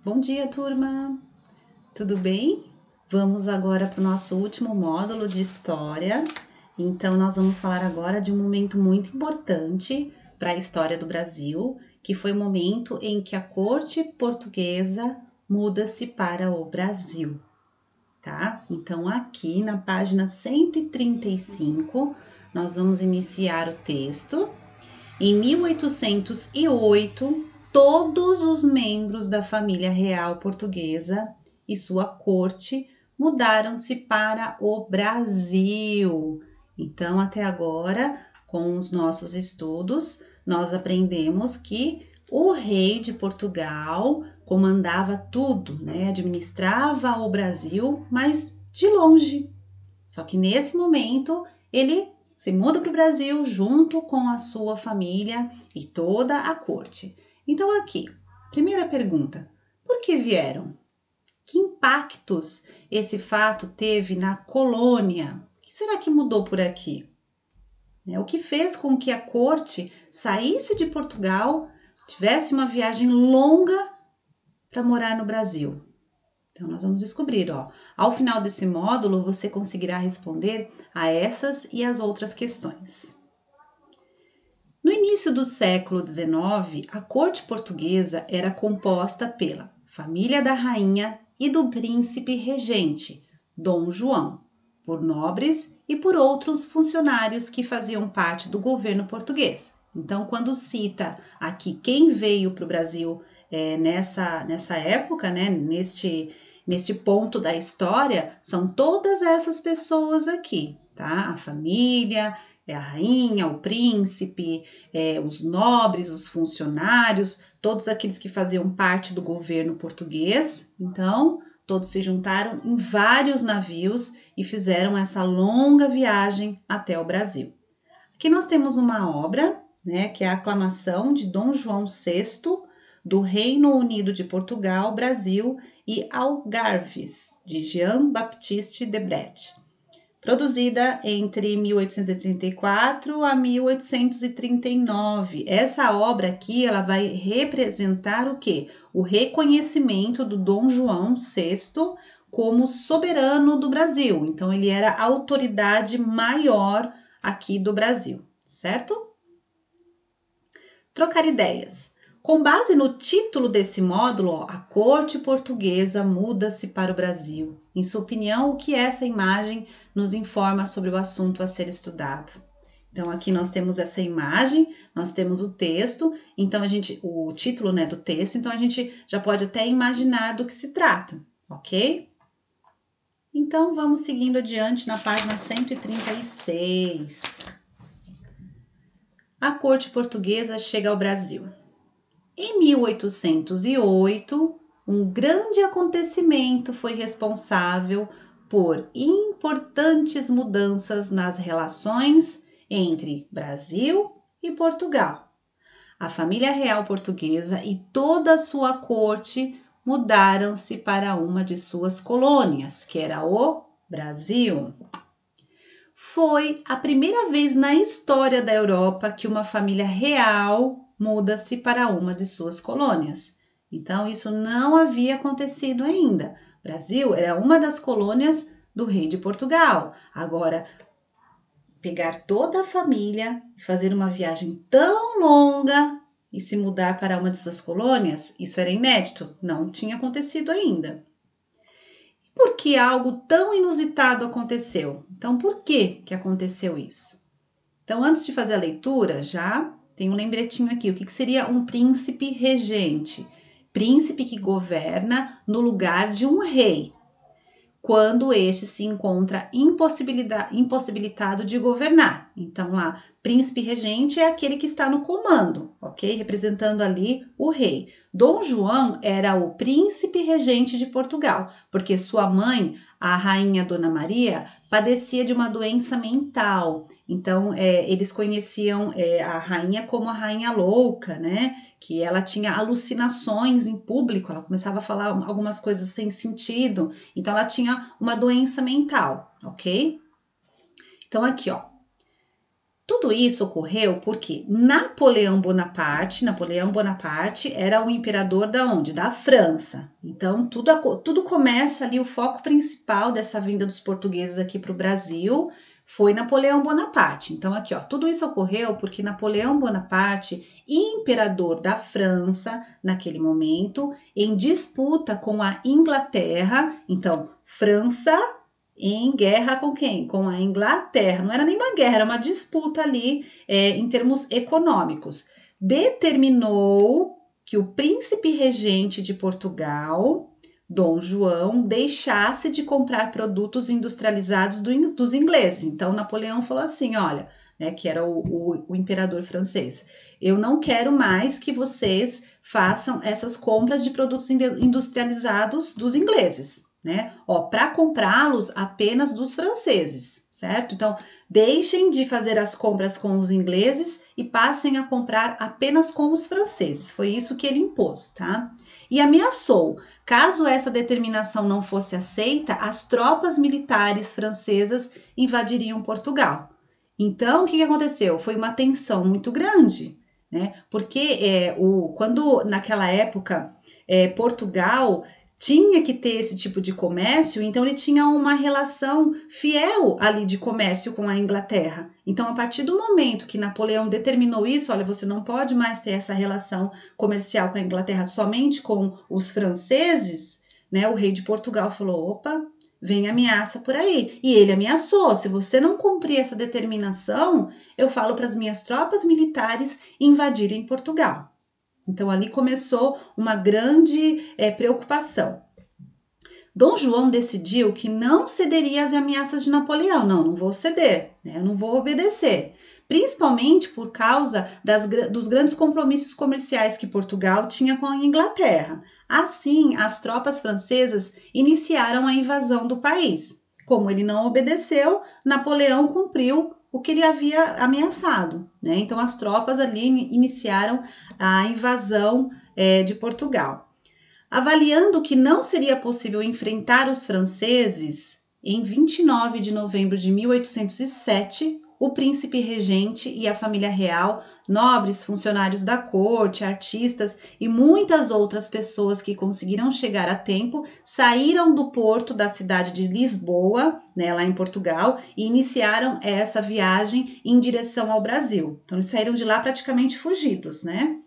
Bom dia, turma! Tudo bem? Vamos agora para o nosso último módulo de História. Então, nós vamos falar agora de um momento muito importante para a história do Brasil, que foi o momento em que a corte portuguesa muda-se para o Brasil, tá? Então, aqui na página 135, nós vamos iniciar o texto. Em 1808, todos os membros da família real portuguesa e sua corte mudaram-se para o Brasil. Então, até agora, com os nossos estudos, nós aprendemos que o rei de Portugal comandava tudo, né? Administrava o Brasil, mas de longe. Só que nesse momento, ele se muda para o Brasil junto com a sua família e toda a corte. Então, aqui, primeira pergunta: por que vieram? Que impactos esse fato teve na colônia? O que será que mudou por aqui? O que fez com que a corte saísse de Portugal, tivesse uma viagem longa para morar no Brasil? Então, nós vamos descobrir, ó. Ao final desse módulo, você conseguirá responder a essas e as outras questões. No início do século XIX, a corte portuguesa era composta pela família da rainha e do príncipe regente, Dom João, por nobres e por outros funcionários que faziam parte do governo português. Então, quando cita aqui quem veio para o Brasil nessa época, né, neste ponto da história, são todas essas pessoas aqui, tá? A família, a rainha, o príncipe, os nobres, os funcionários, todos aqueles que faziam parte do governo português. Então, todos se juntaram em vários navios e fizeram essa longa viagem até o Brasil. Aqui nós temos uma obra, né, que é a Aclamação de Dom João VI, do Reino Unido de Portugal, Brasil e Algarves, de Jean-Baptiste Debret, produzida entre 1834 a 1839. Essa obra aqui, ela vai representar o quê? O reconhecimento do Dom João VI como soberano do Brasil. Então, ele era a autoridade maior aqui do Brasil, certo? Trocar ideias. Com base no título desse módulo, a corte portuguesa muda-se para o Brasil. Em sua opinião, o que essa imagem nos informa sobre o assunto a ser estudado? Então, aqui nós temos essa imagem, nós temos o texto, então o título, né, do texto, então a gente já pode até imaginar do que se trata, ok? Então, vamos seguindo adiante na página 136. A corte portuguesa chega ao Brasil. Em 1808, um grande acontecimento foi responsável por importantes mudanças nas relações entre Brasil e Portugal. A família real portuguesa e toda a sua corte mudaram-se para uma de suas colônias, que era o Brasil. Foi a primeira vez na história da Europa que uma família real muda-se para uma de suas colônias. Então, isso não havia acontecido ainda. O Brasil era uma das colônias do rei de Portugal. Agora, pegar toda a família, fazer uma viagem tão longa e se mudar para uma de suas colônias, isso era inédito, não tinha acontecido ainda. Por que algo tão inusitado aconteceu? Então, por que aconteceu isso? Então, antes de fazer a leitura, já tem um lembretinho aqui. O que seria um príncipe regente? Príncipe que governa no lugar de um rei, quando este se encontra impossibilitado de governar. Então, lá, príncipe regente é aquele que está no comando, ok? Representando ali o rei. Dom João era o príncipe regente de Portugal, porque sua mãe, a rainha Dona Maria, padecia de uma doença mental. Então, eles conheciam a rainha como a rainha louca, né? Que ela tinha alucinações em público, ela começava a falar algumas coisas sem sentido, então ela tinha uma doença mental, ok? Então aqui, ó, Tudo isso ocorreu porque Napoleão Bonaparte era o imperador da onde? Da França. Então, tudo começa ali, o foco principal dessa vinda dos portugueses aqui para o Brasil foi Napoleão Bonaparte. Então, aqui, ó, tudo isso ocorreu porque Napoleão Bonaparte, imperador da França, naquele momento, em disputa com a Inglaterra, então, França em guerra com quem? Com a Inglaterra. Não era nem uma guerra, era uma disputa ali em termos econômicos. Determinou que o príncipe regente de Portugal, Dom João, deixasse de comprar produtos industrializados dos ingleses. Então, Napoleão falou assim, olha, né, que era o imperador francês, eu não quero mais que vocês façam essas compras de produtos industrializados dos ingleses, né? Ó, para comprá-los apenas dos franceses, certo? Então, deixem de fazer as compras com os ingleses e passem a comprar apenas com os franceses. Foi isso que ele impôs, tá? E ameaçou, caso essa determinação não fosse aceita, as tropas militares francesas invadiriam Portugal. Então, o que aconteceu? Foi uma tensão muito grande, né? Porque quando naquela época Portugal tinha que ter esse tipo de comércio, então ele tinha uma relação fiel ali de comércio com a Inglaterra. Então, a partir do momento que Napoleão determinou isso, olha, você não pode mais ter essa relação comercial com a Inglaterra somente com os franceses, né? O rei de Portugal falou, opa, vem ameaça por aí. E ele ameaçou, se você não cumprir essa determinação, eu falo para as minhas tropas militares invadirem Portugal. Então, ali começou uma grande preocupação. Dom João decidiu que não cederia às ameaças de Napoleão. Não vou ceder, né? Eu não vou obedecer. Principalmente por causa dos grandes compromissos comerciais que Portugal tinha com a Inglaterra. Assim, as tropas francesas iniciaram a invasão do país. Como ele não obedeceu, Napoleão cumpriu o que ele havia ameaçado, né? Então, as tropas ali iniciaram a invasão de Portugal. Avaliando que não seria possível enfrentar os franceses, em 29 de novembro de 1807, o príncipe regente e a família real, nobres, funcionários da corte, artistas e muitas outras pessoas que conseguiram chegar a tempo, saíram do porto da cidade de Lisboa, né, lá em Portugal, e iniciaram essa viagem em direção ao Brasil. Então, eles saíram de lá praticamente fugidos, né?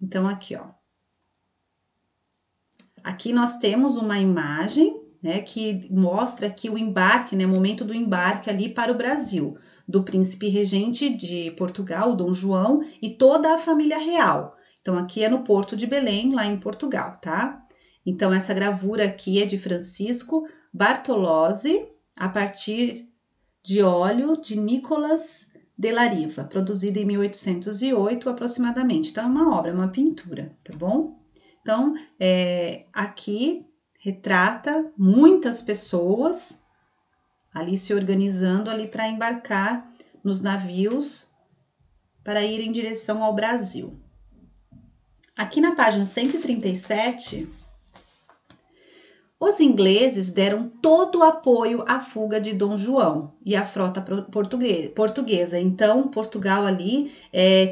Então, aqui, ó. Aqui nós temos uma imagem, né, que mostra aqui o embarque, né, o momento do embarque ali para o Brasil, do príncipe regente de Portugal, Dom João, e toda a família real. Então, aqui é no Porto de Belém, lá em Portugal, tá? Então, essa gravura aqui é de Francisco Bartolozzi, a partir de óleo de Nicolas de la Riva, produzida em 1808 aproximadamente. Então, é uma obra, é uma pintura, tá bom? Então, aqui retrata muitas pessoas ali se organizando ali para embarcar nos navios para ir em direção ao Brasil. Aqui na página 137, os ingleses deram todo o apoio à fuga de Dom João e à frota portuguesa. Então, Portugal ali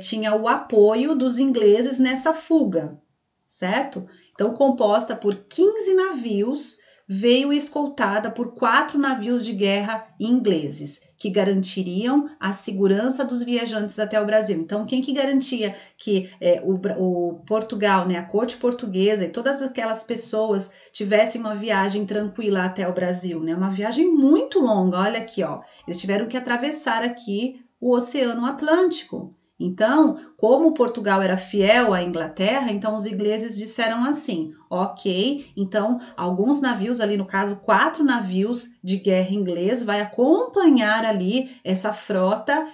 tinha o apoio dos ingleses nessa fuga, certo? Então, composta por 15 navios, veio escoltada por 4 navios de guerra ingleses, que garantiriam a segurança dos viajantes até o Brasil. Então, quem que garantia que o Portugal, né, a corte portuguesa e todas aquelas pessoas tivessem uma viagem tranquila até o Brasil, né? Uma viagem muito longa, olha aqui, ó. Eles tiveram que atravessar aqui o Oceano Atlântico. Então, como Portugal era fiel à Inglaterra, então os ingleses disseram assim, ok, então alguns navios, ali no caso 4 navios de guerra inglês, vai acompanhar ali essa frota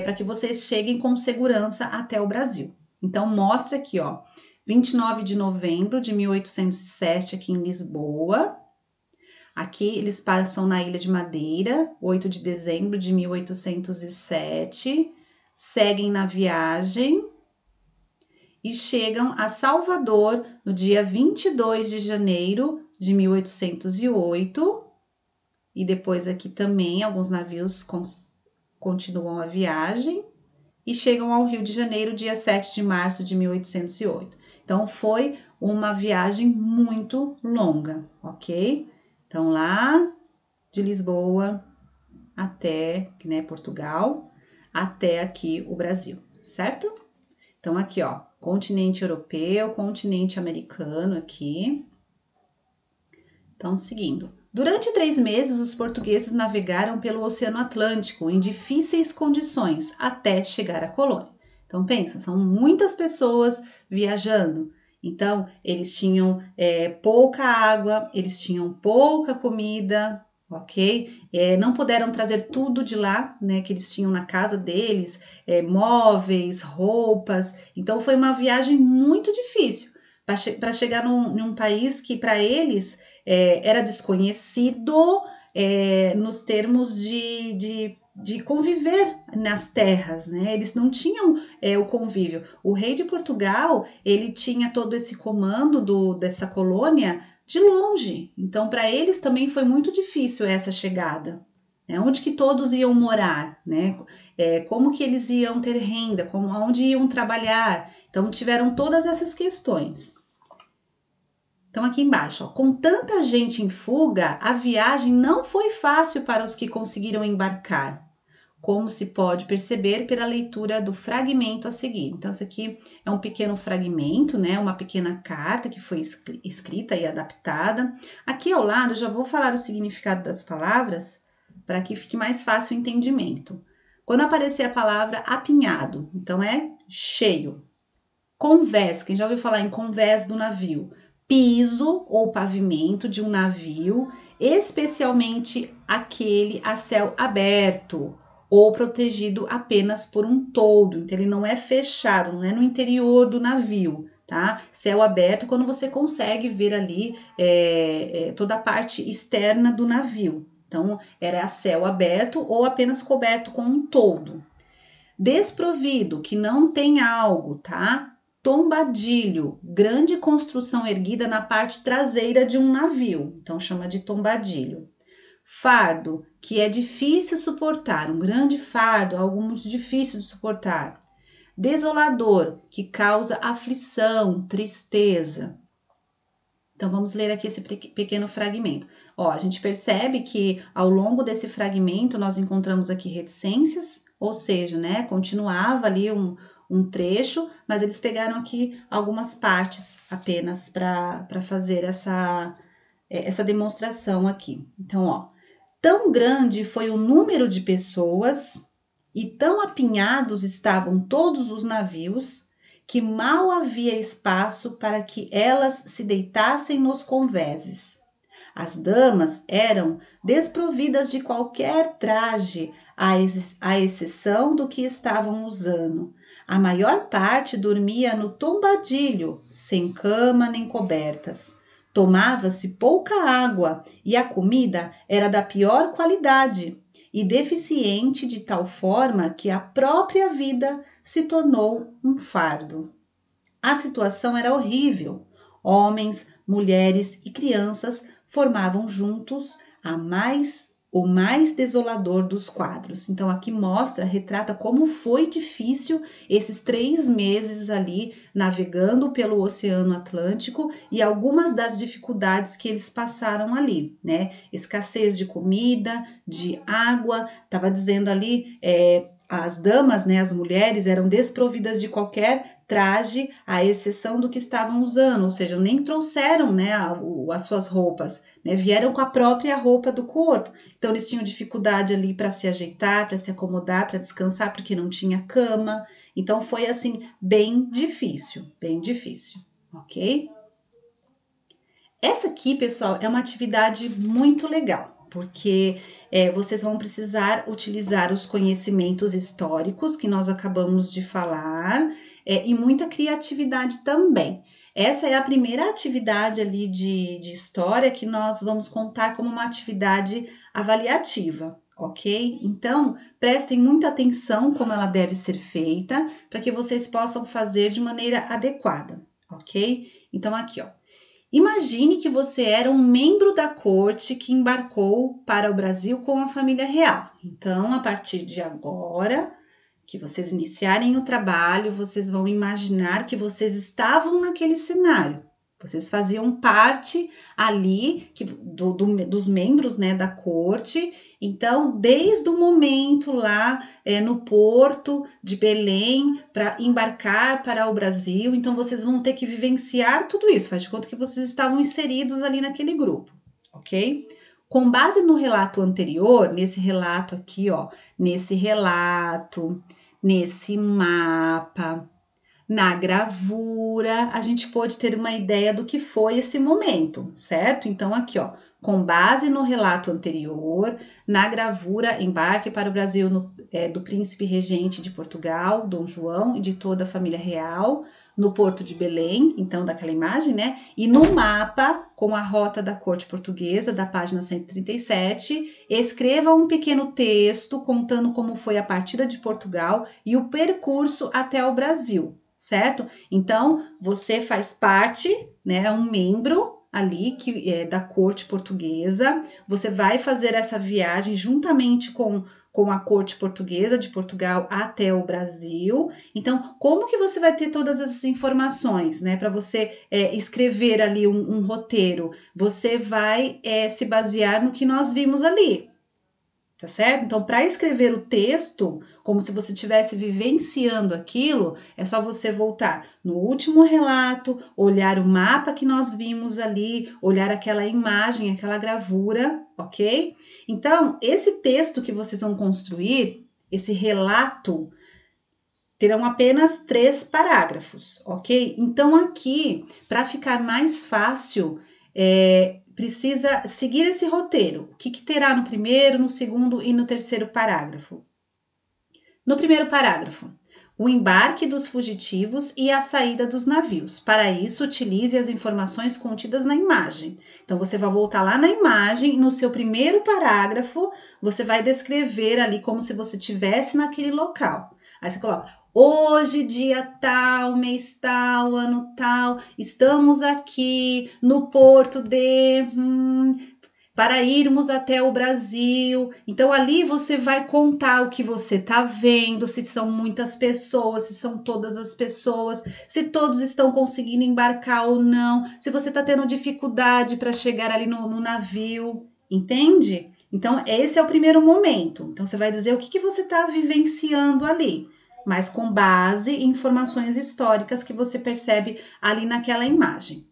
para que vocês cheguem com segurança até o Brasil. Então, mostra aqui, ó, 29 de novembro de 1807, aqui em Lisboa. Aqui eles passam na Ilha de Madeira, 8 de dezembro de 1807, seguem na viagem e chegam a Salvador no dia 22 de janeiro de 1808. E depois aqui também alguns navios continuam a viagem e chegam ao Rio de Janeiro dia 7 de março de 1808. Então, foi uma viagem muito longa, ok? Então, lá de Lisboa até, né, Portugal, até aqui o Brasil, certo? Então, aqui, ó, continente europeu, continente americano aqui. Então, seguindo. Durante 3 meses, os portugueses navegaram pelo Oceano Atlântico em difíceis condições até chegar à colônia. Então, pensa, são muitas pessoas viajando. Então, eles tinham pouca água, eles tinham pouca comida, ok? Não puderam trazer tudo de lá, né, que eles tinham na casa deles, móveis, roupas. Então, foi uma viagem muito difícil para chegar num país que, para eles, era desconhecido nos termos de conviver nas terras, né? Eles não tinham o convívio. O rei de Portugal, ele tinha todo esse comando dessa colônia de longe. Então, para eles também foi muito difícil essa chegada. Onde que todos iam morar, né? Como que eles iam ter renda, onde iam trabalhar. Então, tiveram todas essas questões. Então, aqui embaixo, ó, com tanta gente em fuga, a viagem não foi fácil para os que conseguiram embarcar, como se pode perceber pela leitura do fragmento a seguir. Então, isso aqui é um pequeno fragmento, né? Uma pequena carta que foi escrita e adaptada. Aqui ao lado, eu já vou falar o significado das palavras para que fique mais fácil o entendimento. Quando aparecer a palavra apinhado, então é cheio. Convés, quem já ouviu falar em convés do navio? Piso ou pavimento de um navio, especialmente aquele a céu aberto ou protegido apenas por um toldo. Então, ele não é fechado, não é no interior do navio, tá? Céu aberto quando você consegue ver ali toda a parte externa do navio. Então, era a céu aberto ou apenas coberto com um toldo. Desprovido, que não tem algo, tá? Tombadilho, grande construção erguida na parte traseira de um navio, então chama de tombadilho. Fardo, que é difícil suportar, um grande fardo, algo muito difícil de suportar. Desolador, que causa aflição, tristeza. Então vamos ler aqui esse pequeno fragmento. Ó, a gente percebe que ao longo desse fragmento nós encontramos aqui reticências, ou seja, né, continuava ali um trecho, mas eles pegaram aqui algumas partes apenas para fazer essa demonstração aqui. Então, ó, tão grande foi o número de pessoas e tão apinhados estavam todos os navios que mal havia espaço para que elas se deitassem nos convéses. As damas eram desprovidas de qualquer traje, à exceção do que estavam usando. A maior parte dormia no tombadilho, sem cama nem cobertas. Tomava-se pouca água e a comida era da pior qualidade e deficiente de tal forma que a própria vida se tornou um fardo. A situação era horrível. Homens, mulheres e crianças formavam juntos o mais desolador dos quadros. Então, aqui retrata como foi difícil esses 3 meses ali navegando pelo Oceano Atlântico e algumas das dificuldades que eles passaram ali, né? Escassez de comida, de água, estava dizendo ali, as damas, né, as mulheres eram desprovidas de qualquer traje, à exceção do que estavam usando, ou seja, nem trouxeram, né, as suas roupas, né, vieram com a própria roupa do corpo. Então, eles tinham dificuldade ali para se ajeitar, para se acomodar, para descansar, porque não tinha cama. Então, foi assim, bem difícil, ok? Essa aqui, pessoal, é uma atividade muito legal, porque vocês vão precisar utilizar os conhecimentos históricos que nós acabamos de falar e muita criatividade também. Essa é a primeira atividade ali de história que nós vamos contar como uma atividade avaliativa, ok? Então, prestem muita atenção como ela deve ser feita para que vocês possam fazer de maneira adequada, ok? Então, aqui, ó. Imagine que você era um membro da corte que embarcou para o Brasil com a família real. Então, a partir de agora, que vocês iniciarem o trabalho, vocês vão imaginar que vocês estavam naquele cenário. Vocês faziam parte ali dos membros, né, da corte. Então, desde o momento lá no porto de Belém para embarcar para o Brasil, então vocês vão ter que vivenciar tudo isso. Faz de conta que vocês estavam inseridos ali naquele grupo, ok? Com base no relato anterior, nesse relato aqui, ó, nesse relato, nesse mapa, na gravura, a gente pode ter uma ideia do que foi esse momento, certo? Então, aqui, ó, com base no relato anterior, na gravura, embarque para o Brasil do príncipe regente de Portugal, Dom João, e de toda a família real, no Porto de Belém, então daquela imagem, né? E no mapa, com a rota da corte portuguesa, da página 137, escreva um pequeno texto contando como foi a partida de Portugal e o percurso até o Brasil, certo? Então, você faz parte, né? Um membro ali que é da corte portuguesa. Você vai fazer essa viagem juntamente com a corte portuguesa de Portugal até o Brasil. Então, como que você vai ter todas essas informações, né? Para você escrever ali um roteiro, você vai se basear no que nós vimos ali. Tá certo? Então, para escrever o texto, como se você estivesse vivenciando aquilo, é só você voltar no último relato, olhar o mapa que nós vimos ali, olhar aquela imagem, aquela gravura, ok? Então, esse texto que vocês vão construir, esse relato, terão apenas 3 parágrafos, ok? Então, aqui, para ficar mais fácil, precisa seguir esse roteiro. O que terá no primeiro, no segundo e no terceiro parágrafo? No primeiro parágrafo, o embarque dos fugitivos e a saída dos navios. Para isso, utilize as informações contidas na imagem. Então, você vai voltar lá na imagem, no seu primeiro parágrafo, você vai descrever ali como se você estivesse naquele local. Aí você coloca: hoje, dia tal, mês tal, ano tal, estamos aqui no porto de para irmos até o Brasil. Então, ali você vai contar o que você está vendo, se são muitas pessoas, se são todas as pessoas, se todos estão conseguindo embarcar ou não, se você está tendo dificuldade para chegar ali no navio, entende? Então, esse é o primeiro momento. Então, você vai dizer o que você está vivenciando ali, mas com base em informações históricas que você percebe ali naquela imagem.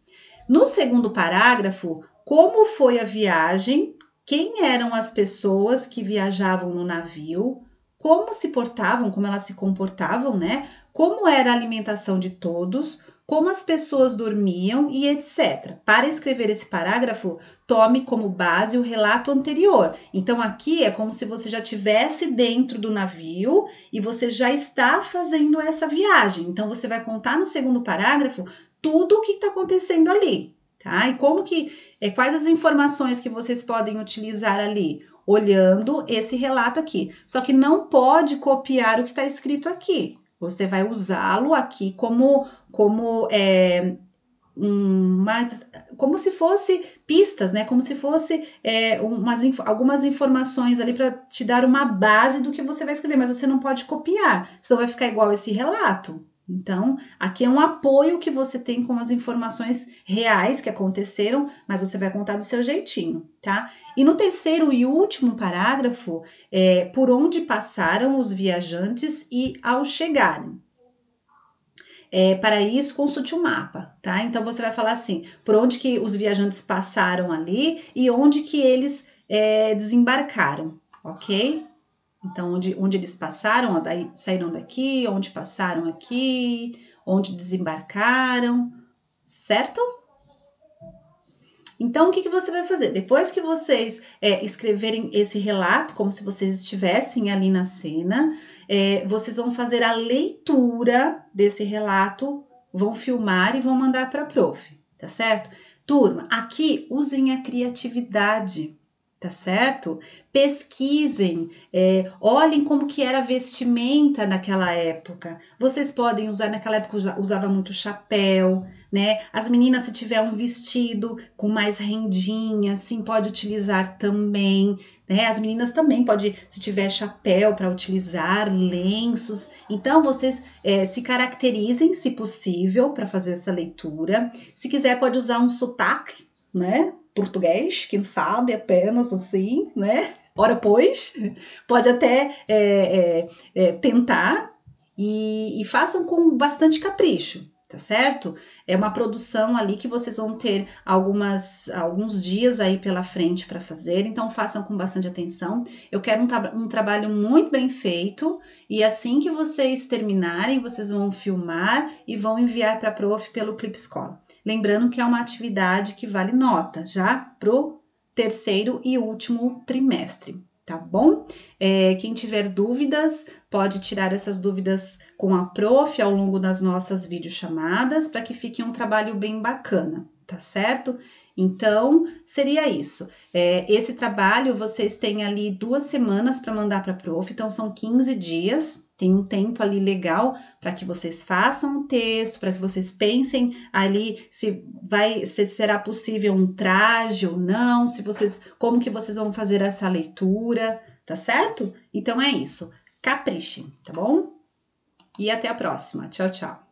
No segundo parágrafo, como foi a viagem, quem eram as pessoas que viajavam no navio, como se portavam, como elas se comportavam, né? Como era a alimentação de todos, como as pessoas dormiam e etc. Para escrever esse parágrafo, tome como base o relato anterior. Então, aqui é como se você já estivesse dentro do navio e você já está fazendo essa viagem. Então, você vai contar no segundo parágrafo tudo o que está acontecendo ali, tá? E como que, quais as informações que vocês podem utilizar ali? Olhando esse relato aqui. Só que não pode copiar o que está escrito aqui. Você vai usá-lo aqui como como se fosse pistas, né? Como se fosse algumas informações ali para te dar uma base do que você vai escrever, mas você não pode copiar, senão vai ficar igual esse relato. Então, aqui é um apoio que você tem com as informações reais que aconteceram, mas você vai contar do seu jeitinho, tá? E no terceiro e último parágrafo, por onde passaram os viajantes e ao chegarem. Para isso, consulte o mapa, tá? Então, você vai falar assim, por onde que os viajantes passaram ali e onde que eles desembarcaram, ok? Então, onde eles passaram, ó, daí saíram daqui, onde passaram aqui, onde desembarcaram, certo? Então, o que você vai fazer? Depois que vocês escreverem esse relato, como se vocês estivessem ali na cena, vocês vão fazer a leitura desse relato, vão filmar e vão mandar para a prof, tá certo? Turma, aqui usem a criatividade, tá certo? Pesquisem, olhem como que era a vestimenta naquela época. Vocês podem usar, naquela época usava muito chapéu, né? As meninas, se tiver um vestido com mais rendinha, assim, pode utilizar também, né? As meninas também pode, se tiver chapéu para utilizar, lenços. Então, vocês se caracterizem, se possível, para fazer essa leitura. Se quiser, pode usar um sotaque, né? Português, quem sabe, apenas assim, né? Ora, pois, pode até tentar e façam com bastante capricho, tá certo? É uma produção ali que vocês vão ter alguns dias aí pela frente para fazer, então façam com bastante atenção. Eu quero um trabalho muito bem feito e assim que vocês terminarem, vocês vão filmar e vão enviar para a prof pelo Clip Escola. Lembrando que é uma atividade que vale nota já pro terceiro e último trimestre, tá bom? Quem tiver dúvidas, pode tirar essas dúvidas com a prof ao longo das nossas videochamadas, para que fique um trabalho bem bacana, tá certo? Então, seria isso. Esse trabalho, vocês têm ali 2 semanas para mandar para a prof, então são 15 dias, tem um tempo ali legal para que vocês façam o texto, para que vocês pensem ali se será possível um traje ou não, como que vocês vão fazer essa leitura, tá certo? Então é isso. Caprichem, tá bom? E até a próxima. Tchau, tchau.